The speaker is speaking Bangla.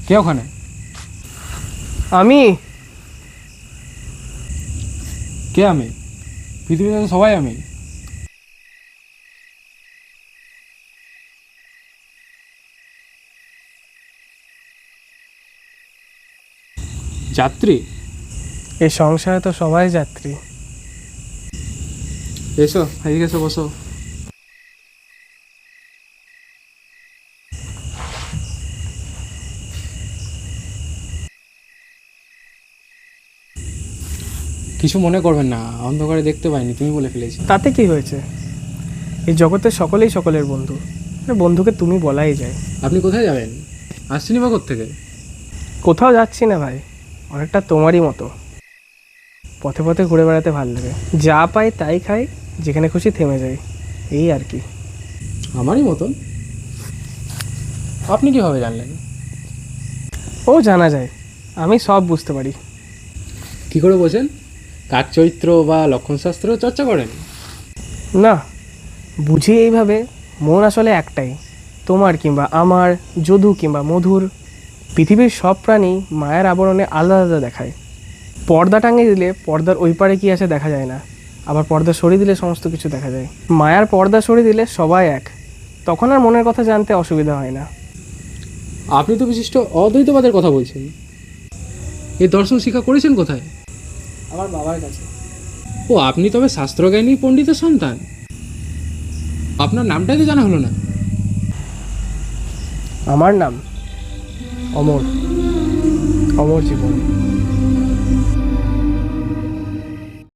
কে ওখানে? আমি। কে আমি? পৃথিবীতে তো সবাই আমি। যাত্রী? এই সংসারে তো সবাই যাত্রী। এসো, এদিকে এসে বসো। কিছু মনে করবেন না, অন্ধকারে দেখতে পাইনি, তুমি বলে ফেলেছি। তাতে কি হয়েছে? এই জগতে সকলেই সকলের বন্ধু। বন্ধুকে তুমি বলাই যায়। আপনি কোথায় যাবেন? আসছেনই বা কোত্থেকে? কোথাও যাচ্ছি না ভাই, অনেকটা তোমারই মতো। পথে পথে ঘুরে বেড়াতে ভালো লাগে, যা পাই তাই খাই, যেখানে খুশি থেমে যাই, এই আর কি। আমারই মতন। আপনি কিভাবে জানলেন? ও জানা যায়, আমি সব বুঝতে পারি। কি করে বোঝেন? কাজ চরিত্র বা লক্ষণশাস্ত্র চর্চা করেন? না, বুঝি এইভাবে, মন আসলে একটাই, তোমার কিংবা আমার, যদু কিংবা মধুর। পৃথিবীর সব প্রাণী মায়ের আবরণে আলাদা আলাদা দেখায়। পর্দা টাঙিয়ে দিলে পর্দার ওই পারে কী আছে দেখা যায় না, আবার পর্দা সরিয়ে দিলে সমস্ত কিছু দেখা যায়। মায়ার পর্দা সরিয়ে দিলে সবাই এক, তখন আর মনের কথা জানতে অসুবিধা হয় না। আপনি তো বিশিষ্ট অদ্বৈতবাদের কথা বলছেন। এই দর্শন শিক্ষা করেছেন কোথায়? আমার বাবার কাছে। ও, আপনি তবে শাস্ত্রজ্ঞানী পণ্ডিতের সন্তান। আপনার নামটাই তো জানা হলো না। আমার নাম অমর, অমর জীবন।